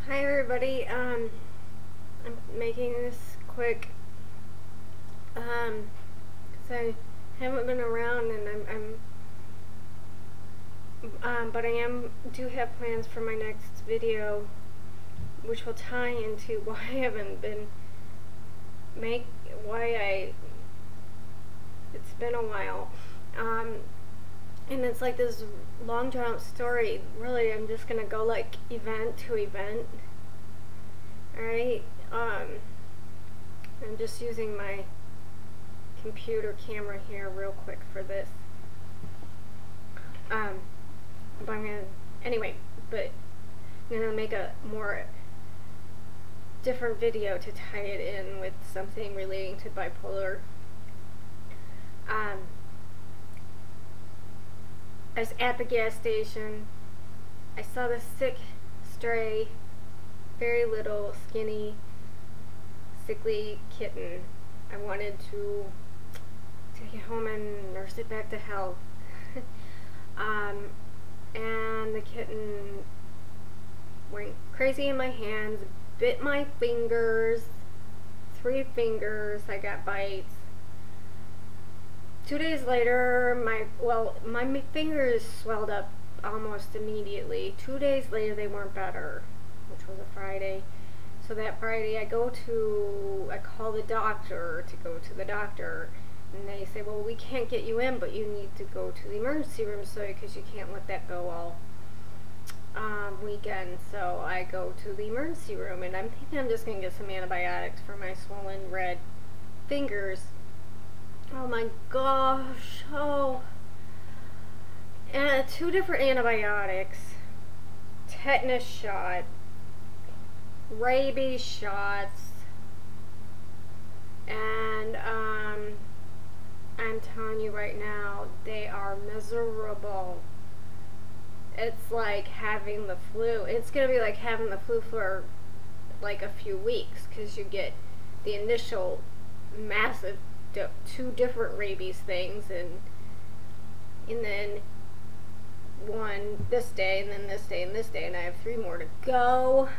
Hi everybody. I'm making this quick because I haven't been around, and but I do have plans for my next video, which will tie into why I haven't been it's been a while. And it's like this long drawn out story. Really, I'm just gonna go like event to event. Alright, I'm just using my computer camera here real quick for this. But but I'm gonna make a more different video to tie it in with something relating to bipolar. I was at the gas station. I saw this sick stray, very little, skinny, sickly kitten. I wanted to take it home and nurse it back to health. And the kitten went crazy in my hands, bit my fingers, 3 fingers. I got bites. 2 days later, my fingers swelled up almost immediately. 2 days later, they weren't better, which was a Friday. So that Friday, I call the doctor to go to the doctor, and they say, well, we can't get you in, but you need to go to the emergency room, because you can't let that go all weekend. So I go to the emergency room, and I'm thinking I'm just going to get some antibiotics for my swollen red fingers. Oh my gosh, and 2 different antibiotics, tetanus shot, rabies shots, and I'm telling you right now, they are miserable. It's like having the flu. It's gonna be like having the flu for like a few weeks, because you get the initial massive 2 different rabies things, and then one this day, and then this day, and this day, and I have 3 more to go.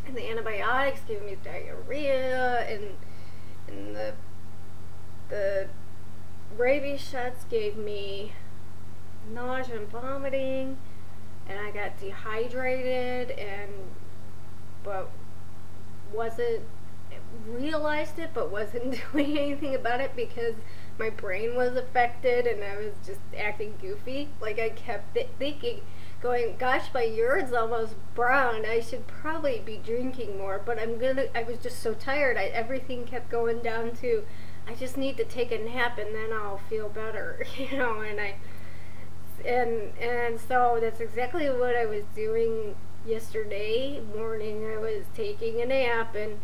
And the antibiotics give me diarrhea, and the rabies shots gave me nausea and vomiting, and I got dehydrated, but realized it, but wasn't doing anything about it because my brain was affected and I was just acting goofy. Like, I kept thinking, going, gosh, my urine's almost brown, I should probably be drinking more, but I was just so tired. Everything kept going down to, I just need to take a nap and then I'll feel better, and so that's exactly what I was doing yesterday morning. I was taking a nap, and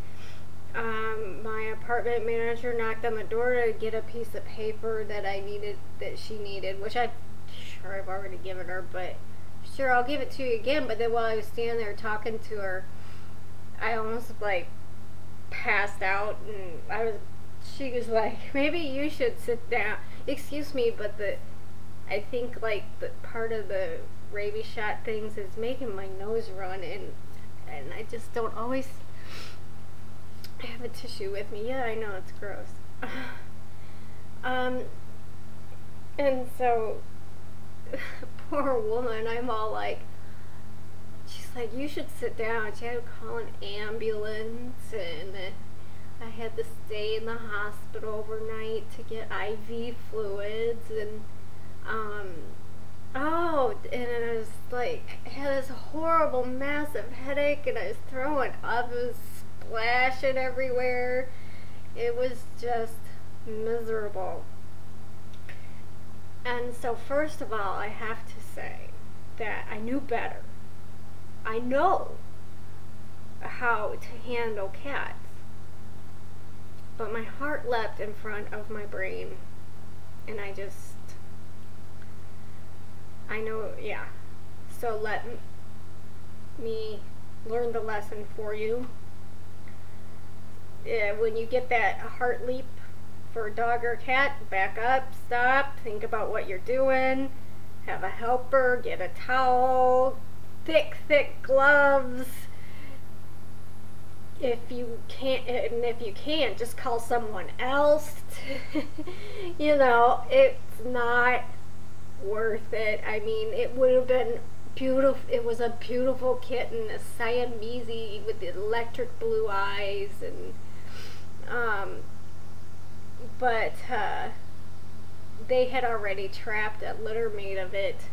my apartment manager knocked on the door to get a piece of paper that she needed, which I've already given her, but sure, I'll give it to you again. But then while I was standing there talking to her, I almost like passed out, and she was like, maybe you should sit down. Excuse me, but I think like the part of the rabies shot things is making my nose run, and I just don't always have a tissue with me. Yeah, I know, it's gross. And so poor woman, I'm all like, she's like, you should sit down. She had to call an ambulance, and I had to stay in the hospital overnight to get IV fluids, and and I was like, I had this horrible massive headache, and I was throwing up. It was splashing everywhere. It was just miserable. And so first of all, I have to say that I knew better. I know how to handle cats, but my heart leapt in front of my brain, and I know, yeah. So let me learn the lesson for you. When you get that heart leap for a dog or a cat, back up, stop, think about what you're doing, have a helper, get a towel, thick gloves, if you can't, just call someone else. You know, it's not worth it. I mean, it would have been beautiful. It was a beautiful kitten, a Siamese with the electric blue eyes, and but they had already trapped a littermate of it,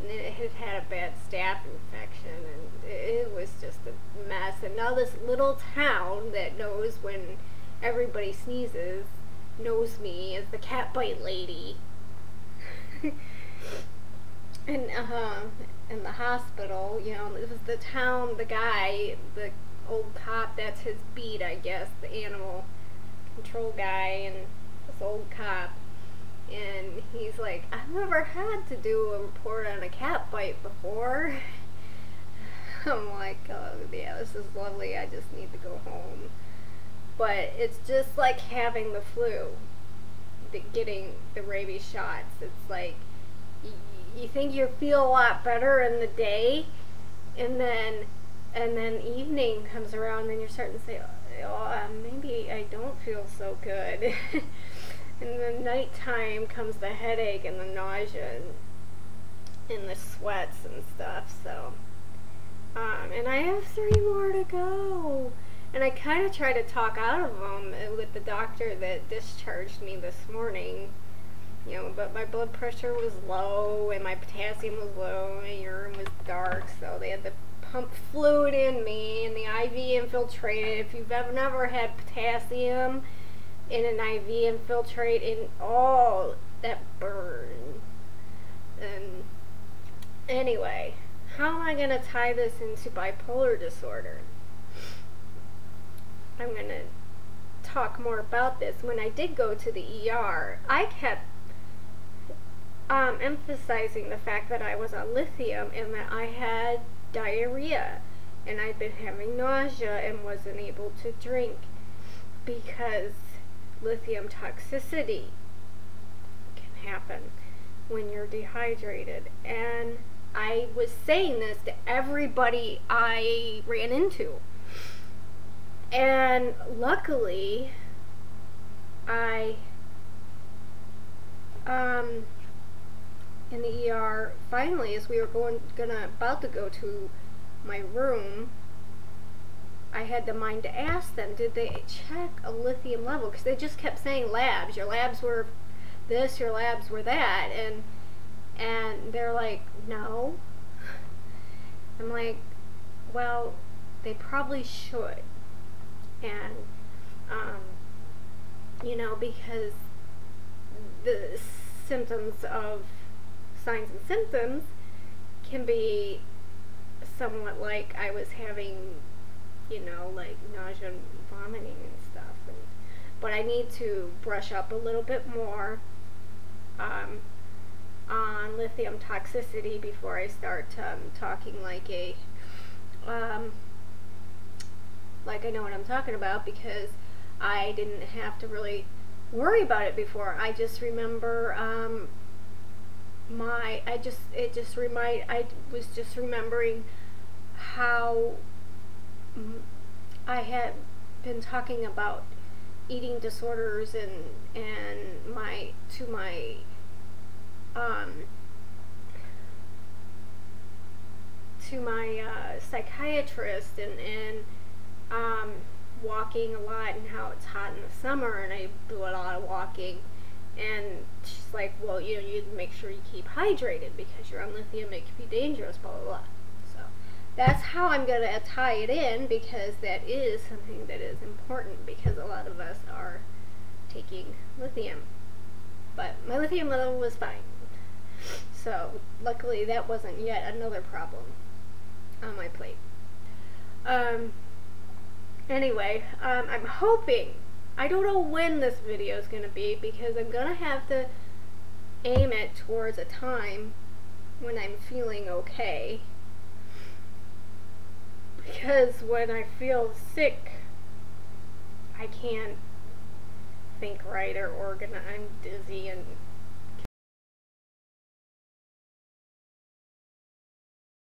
and it had had a bad staph infection, and it was just a mess. And now this little town that knows when everybody sneezes knows me as the cat bite lady. And in the hospital, you know, it was the town, the guy, the old cop, that's his beat, I guess, the animal control guy, and this old cop. And he's like, I've never had to do a report on a cat bite before. I'm like, oh yeah, this is lovely, I just need to go home. But it's just like having the flu, getting the rabies shots. It's like, you think you feel a lot better in the day, and then evening comes around and you're starting to say, oh, maybe I don't feel so good. And then nighttime comes the headache and the nausea and the sweats and stuff. So and I have 3 more to go, and I kind of try to talk out of them with the doctor that discharged me this morning. You know, but my blood pressure was low and my potassium was low and my urine was dark, so they had to pump fluid in me and the IV infiltrated. If you've never had potassium in an IV infiltrate, in all that burn. And anyway, how am I going to tie this into bipolar disorder? I'm going to talk more about this. When I did go to the ER, I kept emphasizing the fact that I was on lithium and that I had diarrhea and I'd been having nausea and wasn't able to drink because lithium toxicity can happen when you're dehydrated. And I was saying this to everybody I ran into, and luckily I in the ER, finally, as we were about to go to my room, I had the mind to ask them, did they check a lithium level? Because they just kept saying labs. Your labs were this, your labs were that, and they're like, no. I'm like, well, they probably should. And you know, because the symptoms of signs and symptoms can be somewhat like I was having, you know, like nausea and vomiting and stuff. But I need to brush up a little bit more on lithium toxicity before I start talking like a like I know what I'm talking about, because I didn't have to really worry about it before. I just remember I was just remembering how I had been talking about eating disorders and my psychiatrist, and walking a lot, and how it's hot in the summer and I do a lot of walking, and she's like, well, you know, you make sure you keep hydrated because you're on lithium, it could be dangerous, blah blah blah. So that's how I'm going to tie it in, because that is something that is important, because a lot of us are taking lithium. But my lithium level was fine, so luckily that wasn't yet another problem on my plate. Anyway, I'm hoping, I don't know when this video is going to be, because I'm going to have to aim it towards a time when I'm feeling okay, because when I feel sick, I can't think right or organize. I'm dizzy and